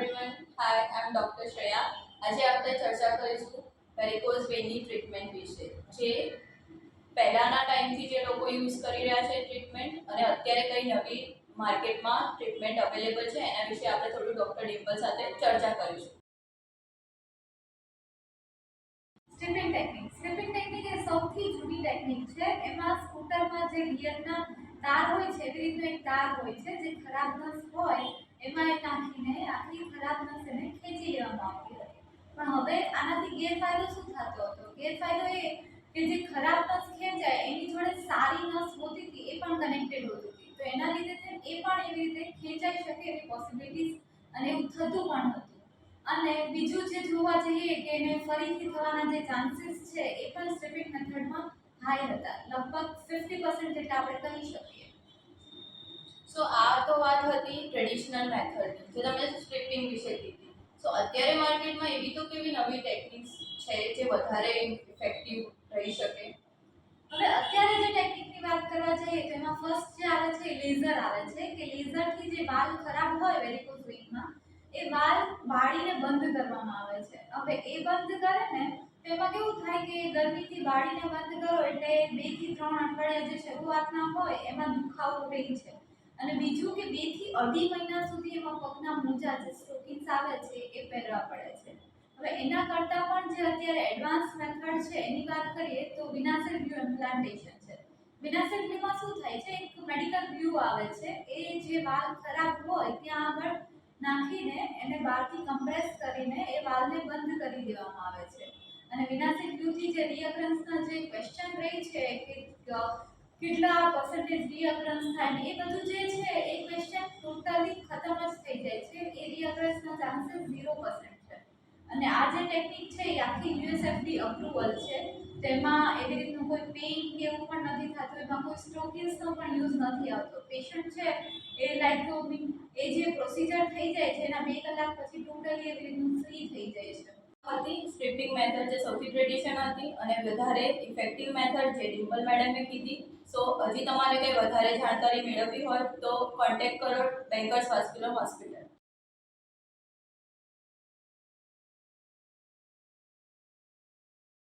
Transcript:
everyone. Hi, I'm Dr. Shreya. આજે આપણે ચર્ચા કરીશું વેરિકોઝ વેનની ટ્રીટમેન્ટ વિશે, જે પહેલાના ટાઈમથી જે લોકો યુઝ કરી રહ્યા છે ટ્રીટમેન્ટ અને અત્યારે કઈ નવી માર્કેટમાં ટ્રીટમેન્ટ અવેલેબલ છે એના વિશે આપણે થોડું ડૉક્ટર ડિમ્પલ સાથે ચર્ચા કરીશું. સ્ટ્રીપિંગ ટેકનિક એ સૌથી જૂની ટેકનિક છે. એમાં સ્કૂટરમાં જે ગિયરના તાર હોય છે એવી રીતનો એક તાર હોય છે જે ખરાબ નસ હોય એમાં એ નાખીને આખી ખરાબ નસ એને ખેંચી લેવામાં આવતી હતી. પણ હવે આનાથી ગેરફાયદો શું થતો હતો? ગેરફાયદો એ કે જે ખરાબ નસ ખેંચાય એની જોડે સારી નસ હોતી હતી એ પણ કનેક્ટેડ હોતી હતી, તો એના લીધે એ પણ એવી રીતે ખેંચાઈ શકે એવી પોસિબિલિટીઝ અને એવું થતું પણ હતું. અને બીજું જે જોવા જઈએ કે એને ફરીથી થવાના જે ચાન્સીસ છે એ પણ સ્ટ્રીપિંગ મેથડમાં હાઈ હતા, લગભગ 50% જેટલા આપણે કહી શકીએ. સો આ તો વાત હતી ટ્રેડિશનલ મેથડની, જે તમે સ્ટ્રીપિંગ વિશે કીધી. સો અત્યારે માર્કેટમાં એવી તો કેવી નવી ટેકનિક્સ છે જે વધારે ઇફેક્ટિવ રહી શકે? હવે અત્યારે જે ટેકનિકની વાત કરવા જઈએ તો એમાં ફર્સ્ટ જે આવે છે લેઝર આવે છે, કે લેઝરથી જે વાલ ખરાબ હોય વેરિકોઝ વેઇનમાં એ વાલ બાળીને બંધ કરવામાં આવે છે. હવે એ બંધ કરે ને તો એમાં કેવું થાય કે ગરમીથી બાળીને બંધ કરો એટલે 2 થી 3 અઠવાડિયા જે શરૂઆતના હોય એમાં દુખાવો રહે છે. અને બીજું કે 2 થી અઢી મહિના સુધી એમાં પગના મોજા જે સ્ટોકિંગ્સ આવે છે એ પહેરવા પડે છે. હવે એના કરતાં પણ જે અત્યારે એડવાન્સ મેથડ છે એની વાત કરીએ તો વિનાસિલ ગ્લુ ઇમ્પ્લાન્ટેશન છે. વિનાસિલ ગ્લુમાં શું થાય છે, એક મેડિકલ ગ્લુ આવે છે, એ જે વાલ ખરાબ હોય ત્યાં આગળ નાખીને એને બહારથી કમ્પ્રેસ કરીને એ વાલને બંધ કરી દેવામાં આવે છે. અને વિનાસિલ ગ્લુથી જે રીઅકરન્સના જે ક્વેશ્ચન રહે છે કે કેટલા પર્સન્ટેજ રીઅકરન્સ થાય ને એ બધું જે છે એ ક્વેશ્ચન ટોટલી ખતમ જ થઈ જાય છે. એ રીઅકરન્સના ચાન્સીસ 0% છે. અને આ જે ટેકનિક છે એ આખી યુએસએફડી અપ્રુવલ છે. તેમાં એવી રીતનું કોઈ પેઇન કે એવું પણ નથી થતું, એમાં કોઈ સ્ટોકિંગ્સનો પણ યુઝ નથી આવતો. પેશન્ટ છે એ લાઈક એ જે પ્રોસિજર થઈ જાય છે એના 2 કલાક પછી ટોટલી એવી રીતનું ફ્રી થઈ જાય છે. હતી સ્ટ્રીપિંગ મેથડ જે સૌથી ટ્રેડિશનલ હતી અને વધારે ઇફેક્ટિવ મેથડ જે ડિમ્પલ મેડમે કીધી. સો હજી તમારે કંઈ વધારે જાણકારી મેળવવી હોય તો કોન્ટેક્ટ કરો બેન્કર્સ વાસ્ક્યુલર હોસ્પિટલ.